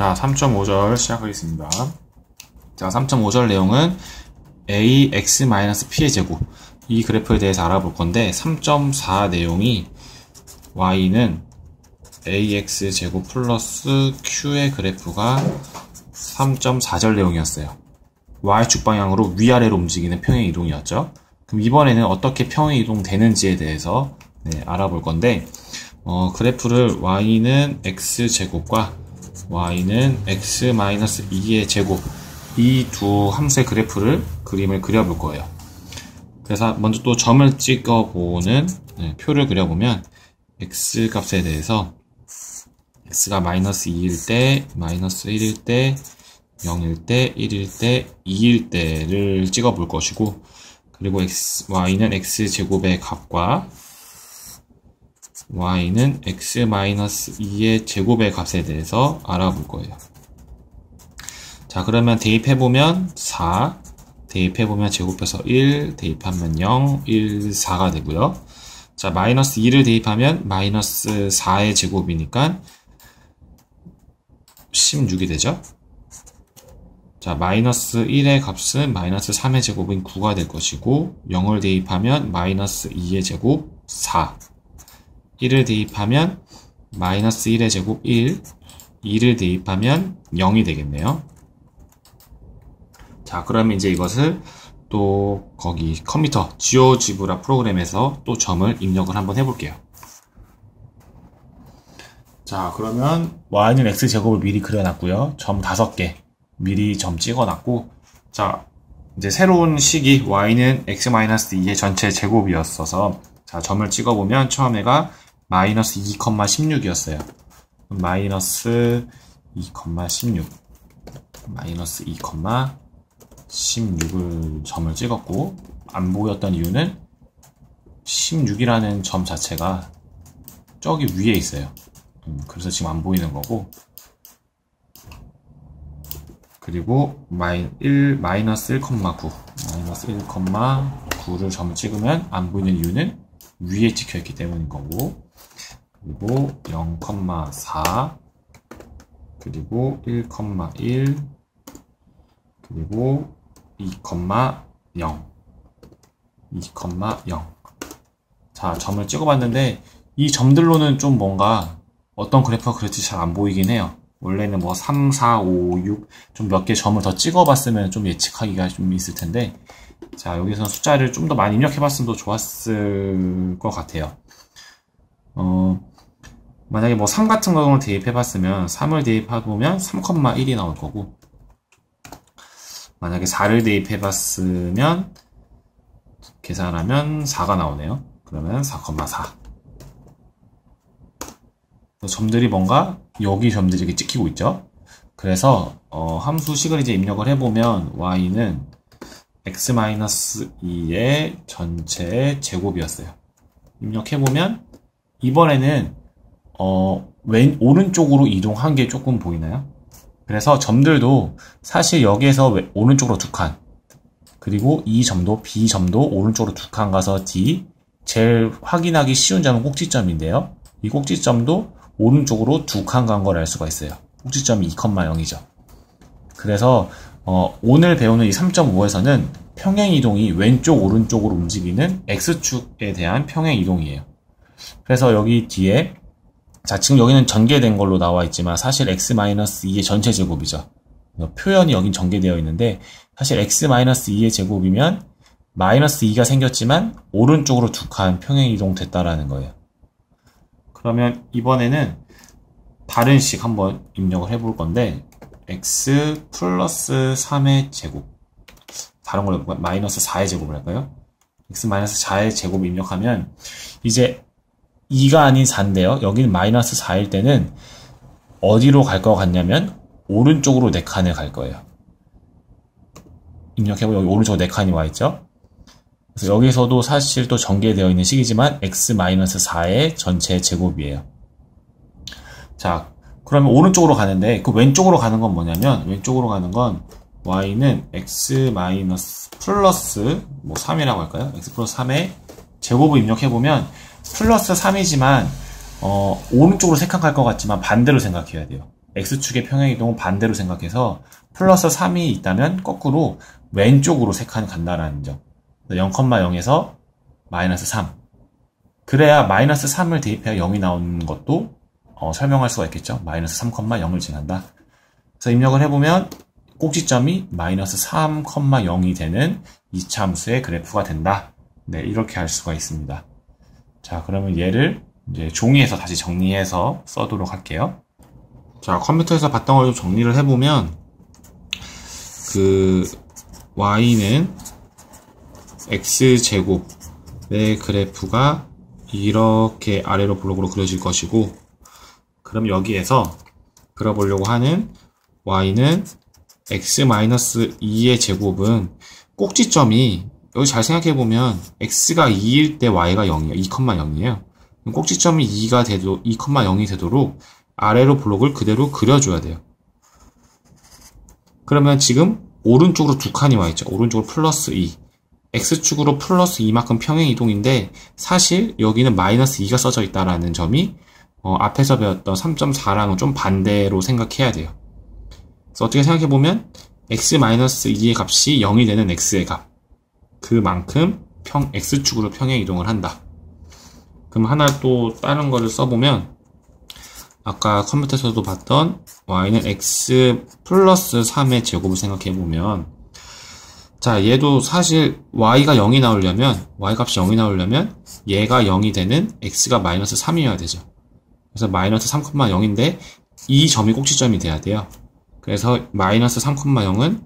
자, 3.5절 시작하겠습니다. 자, 3.5절 내용은 ax-p의 제곱, 이 그래프에 대해서 알아볼 건데 3.4 내용이 y는 ax 제곱 플러스 q의 그래프가 3.4절 내용이었어요. y축 방향으로 위아래로 움직이는 평행 이동이었죠. 그럼 이번에는 어떻게 평행 이동되는지에 대해서 알아볼 건데, 그래프를 y는 x제곱과 y는 x-2의 제곱, 이 두 함수의 그래프를 그림을 그려볼 거예요. 그래서 먼저 또 점을 찍어보는 표를 그려보면 x 값에 대해서 x가 -2일 때, -1일 때, 0일 때, 1일 때, 2일 때를 찍어볼 것이고, 그리고 y는 x제곱의 값과 y는 x-2의 제곱의 값에 대해서 알아볼 거예요. 자, 그러면 대입해보면 4, 대입해보면 제곱해서 1, 대입하면 0, 1, 4가 되고요. 자, -2를 대입하면 -4의 제곱이니까 16이 되죠. 자, -1의 값은 -3의 제곱인 9가 될 것이고, 0을 대입하면 -2의 제곱 4, 1을 대입하면 -1의 제곱 1, 2를 대입하면 0이 되겠네요. 자, 그러면 이제 이것을 또 거기 컴퓨터 지오지브라 프로그램에서 또 점을 입력을 한번 해볼게요. 자, 그러면 y는 x제곱을 미리 그려놨고요. 점 5개 미리 점 찍어놨고, 자, 이제 새로운 식이 y는 x-2의 전체 제곱이었어서, 자, 점을 찍어보면 처음에가 -2,16이었어요. -2,16, -2,16을 점을 찍었고, 안 보였던 이유는 16이라는 점 자체가 저기 위에 있어요. 그래서 지금 안 보이는 거고, 그리고 -1,9를 점을 찍으면 안 보이는 이유는 위에 찍혀 있기 때문인 거고, 그리고 0,4, 그리고 1,1, 그리고 2,0. 자, 점을 찍어봤는데 이 점들로는 좀 뭔가 어떤 그래프가 그랬지 잘 안 보이긴 해요. 원래는 뭐 3, 4, 5, 6 좀 몇 개 점을 더 찍어봤으면 좀 예측하기가 좀 있을 텐데, 자, 여기서 숫자를 좀 더 많이 입력해봤으면 더 좋았을 것 같아요. 만약에 뭐 3 같은 경우를 대입해봤으면 3을 대입해보면 3,1이 나올 거고, 만약에 4를 대입해봤으면 계산하면 4가 나오네요. 그러면 4,4. 점들이 뭔가 여기 점들이 이렇게 찍히고 있죠. 그래서 함수식을 이제 입력을 해보면 y는 x-2의 전체 제곱이었어요. 입력해보면 이번에는 오른쪽으로 이동한 게 조금 보이나요? 그래서 점들도 사실 여기에서 오른쪽으로 2칸, 그리고 이 점도 B점도 오른쪽으로 2칸 가서 D, 제일 확인하기 쉬운 점은 꼭지점인데요. 이 꼭지점도 오른쪽으로 2칸 간 걸 알 수가 있어요. 꼭지점이 2,0이죠. 그래서 오늘 배우는 이 3.5에서는 평행 이동이 왼쪽 오른쪽으로 움직이는 X축에 대한 평행 이동이에요. 그래서 여기 뒤에, 자, 지금 여기는 전개된 걸로 나와 있지만 사실 x-2의 전체 제곱이죠. 표현이 여긴 전개되어 있는데 사실 x-2의 제곱이면 -2가 생겼지만 오른쪽으로 2칸 평행 이동 됐다라는 거예요. 그러면 이번에는 다른 식 한번 입력을 해볼 건데, x 플러스 3의 제곱, 다른 걸로 -4의 제곱을 할까요? x-4의 제곱 입력하면 이제 2가 아닌 4인데요. 여기는 -4일 때는 어디로 갈 것 같냐면 오른쪽으로 4칸을 갈 거예요. 입력해보면 여기 오른쪽으로 4칸이 와있죠. 그래서 여기서도 사실 또 전개되어 있는 식이지만 x-4의 전체 제곱이에요. 자, 그러면 오른쪽으로 가는데 그 왼쪽으로 가는 건 뭐냐면, 왼쪽으로 가는 건 y는 x 플러스 3이라고 할까요? x 플러스 3의 제곱을 입력해보면 플러스 3이지만 오른쪽으로 3칸 갈 것 같지만 반대로 생각해야 돼요. x축의 평행이동은 반대로 생각해서 플러스 3이 있다면 거꾸로 왼쪽으로 3칸 간다라는 점. 0,0에서 마이너스 3. 그래야 마이너스 3을 대입해야 0이 나오는 것도 설명할 수가 있겠죠. 마이너스 3,0을 지난다. 그래서 입력을 해보면 꼭지점이 마이너스 3,0이 되는 이차함수의 그래프가 된다. 네, 이렇게 할 수가 있습니다. 자, 그러면 얘를 이제 종이에서 다시 정리해서 써도록 할게요. 자, 컴퓨터에서 봤던 걸 좀 정리를 해보면, y는 x제곱의 그래프가 이렇게 아래로 블록으로 그려질 것이고, 그럼 여기에서 그려보려고 하는 y는 x-2의 제곱은 꼭지점이, 여기 잘 생각해보면 x가 2일 때 y가 0이에요. 2,0이에요. 꼭지점이 2,0이 되도록 아래로 블록을 그대로 그려줘야 돼요. 그러면 지금 오른쪽으로 2칸이 와있죠. 오른쪽으로 플러스 2. x축으로 플러스 2만큼 평행이동인데 사실 여기는 마이너스 2가 써져 있다라는 점이 앞에서 배웠던 3.4랑은 좀 반대로 생각해야 돼요. 그래서 어떻게 생각해보면 x-2의 값이 0이 되는 x의 값. 그만큼 x축으로 평행이동을 한다. 그럼 하나 또 다른 거를 써보면 아까 컴퓨터에서도 봤던 y는 x 플러스 3의 제곱을 생각해보면 자, 얘도 사실 y가 0이 나오려면 y 값이 0이 나오려면 얘가 0이 되는 x가 마이너스 3이어야 되죠. 그래서 마이너스 3,0인데 이 점이 꼭지점이 돼야 돼요. 그래서 마이너스 3,0은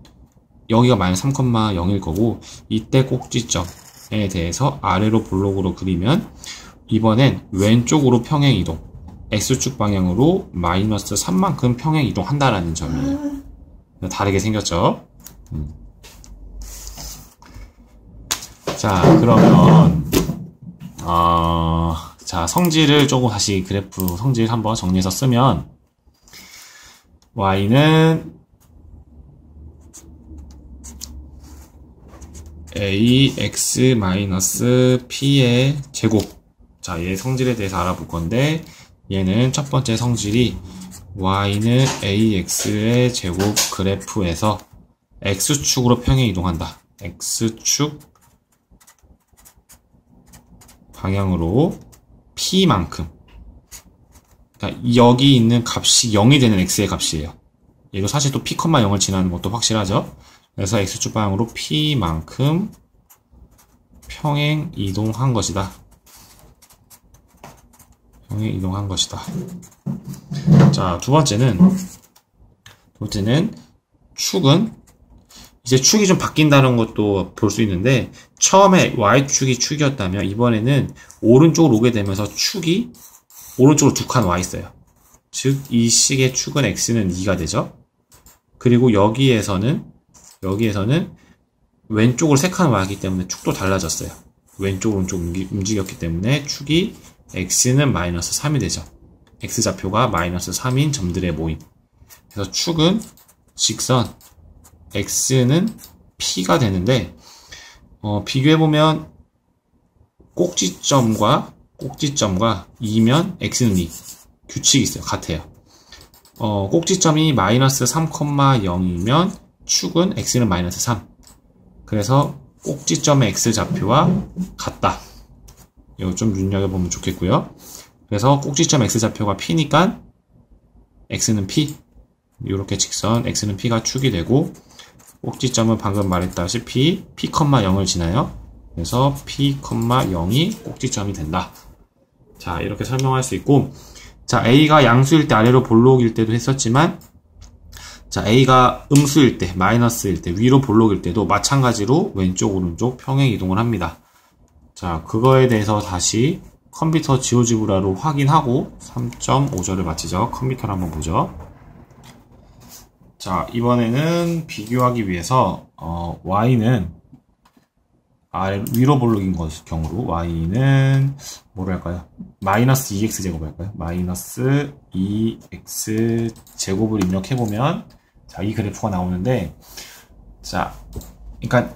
여기가 마이너스 3,0일 거고 이때 꼭지점에 대해서 아래로 블록으로 그리면 이번엔 왼쪽으로 평행이동 x축 방향으로 마이너스 3만큼 평행이동 한다라는 점이에요. 다르게 생겼죠? 자, 그러면 자, 성질을 조금 다시 그래프 성질 한번 정리해서 쓰면 y는 ax-p의 제곱. 자, 얘 성질에 대해서 알아볼 건데 얘는 첫 번째 성질이 y는 ax의 제곱 그래프에서 x축으로 평행 이동한다. x축 방향으로 p만큼. 그러니까 여기 있는 값이 0이 되는 x의 값이에요. 얘도 사실 또 p,0을 지나는 것도 확실하죠. 그래서 x축 방향으로 p만큼 평행 이동한 것이다. 평행 이동한 것이다. 자, 두 번째는 축은 이제 축이 좀 바뀐다는 것도 볼 수 있는데 처음에 y축이 축이었다면 이번에는 오른쪽으로 오게 되면서 축이 오른쪽으로 2칸 와 있어요. 즉 이 식의 축은 x는 2가 되죠. 그리고 여기에서는 왼쪽으로 3칸 와 있기 때문에 축도 달라졌어요. 왼쪽 오른쪽 움직였기 때문에 축이 x는 마이너스 3이 되죠. x좌표가 마이너스 3인 점들의 모임. 그래서 축은 직선 x는 p가 되는데 비교해보면 꼭지점과 2면 x는 2 규칙이 있어요. 같아요. 꼭지점이 마이너스 3,0이면 축은 x는 마이너스 3. 그래서 꼭지점의 x좌표와 같다. 이거 좀 눈여겨보면 좋겠고요. 그래서 꼭지점 x좌표가 p니까 x는 p. 이렇게 직선 x는 p가 축이 되고 꼭지점은 방금 말했다시피 p,0을 지나요. 그래서 p,0이 꼭지점이 된다. 자, 이렇게 설명할 수 있고 자, a가 양수일 때 아래로 볼록일 때도 했었지만 자, a가 음수일 때, 마이너스일 때, 위로 볼록일 때도 마찬가지로 왼쪽, 오른쪽 평행 이동을 합니다. 자, 그거에 대해서 다시 컴퓨터 지오지브라로 확인하고 3.5절을 마치죠. 컴퓨터를 한번 보죠. 자, 이번에는 비교하기 위해서 y는 위로 볼록인 경우로 y는 뭐로 할까요? 마이너스 2x 제곱을 할까요? 마이너스 2x 제곱을 입력해보면 자, 이 그래프가 나오는데 자, 그러니까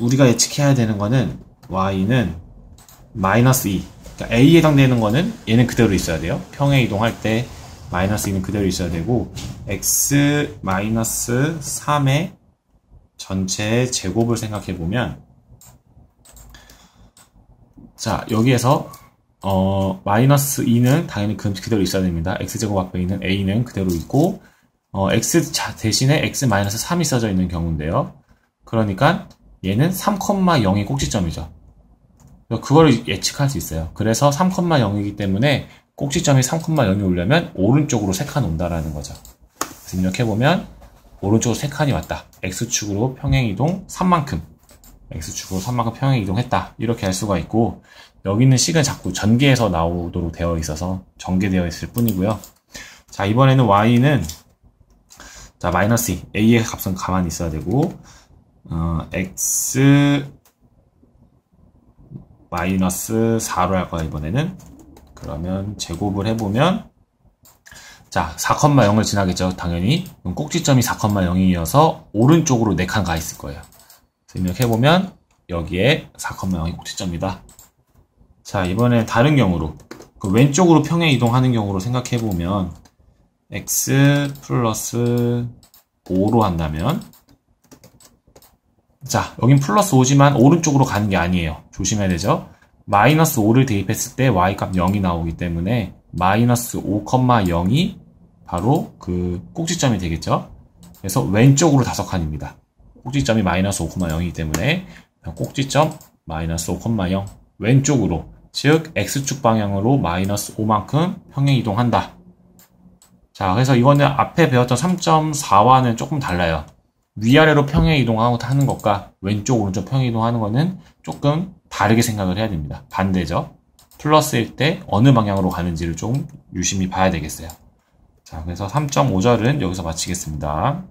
우리가 예측해야 되는 거는 y는 마이너스 2 그러니까 a에 해당되는 거는 얘는 그대로 있어야 돼요. 평행 이동할 때 마이너스 2는 그대로 있어야 되고 x 마이너스 3의 전체의 제곱을 생각해 보면 자 여기에서 마이너스 2는 당연히 그대로 있어야 됩니다. x제곱 앞에 있는 a는 그대로 있고 x 대신에 x 마이너스 3이 써져 있는 경우인데요. 그러니까 얘는 3,0이 꼭지점이죠. 그걸 예측할 수 있어요. 그래서 3,0이기 때문에 꼭지점이 3,0이 오려면 오른쪽으로 3칸 온다라는 거죠. 그래서 입력해보면 오른쪽으로 3칸이 왔다. x축으로 평행이동 3만큼 x축으로 3만큼 평행이동했다. 이렇게 할 수가 있고 여기 있는 식은 자꾸 전개해서 나오도록 되어 있어서 전개되어 있을 뿐이고요. 자 이번에는 y는 자 마이너스 2 a의 값은 가만히 있어야 되고 x 마이너스 4로 할 거야 이번에는. 그러면 제곱을 해보면 자 4,0을 지나겠죠 당연히. 그럼 꼭지점이 4,0이어서 오른쪽으로 4칸 가 있을 거예요. 입력해보면 여기에 4,0이 꼭지점이다. 자 이번엔 다른 경우로 그 왼쪽으로 평행 이동하는 경우로 생각해보면 x 플러스 5로 한다면 자 여긴 플러스 5지만 오른쪽으로 가는 게 아니에요. 조심해야 되죠. 마이너스 5를 대입했을 때 y값 0이 나오기 때문에 마이너스 5,0이 바로 그 꼭지점이 되겠죠. 그래서 왼쪽으로 5칸입니다. 꼭지점이 마이너스 5,0이기 때문에 꼭지점 마이너스 5,0 왼쪽으로 즉 x축 방향으로 마이너스 5만큼 평행 이동한다. 자 그래서 이거는 앞에 배웠던 3.4와는 조금 달라요. 위아래로 평행 이동하는 것과 왼쪽 오른쪽 평행 이동하는 것은 조금 다르게 생각을 해야 됩니다. 반대죠. 플러스일 때 어느 방향으로 가는지를 좀 유심히 봐야 되겠어요. 자 그래서 3.5절은 여기서 마치겠습니다.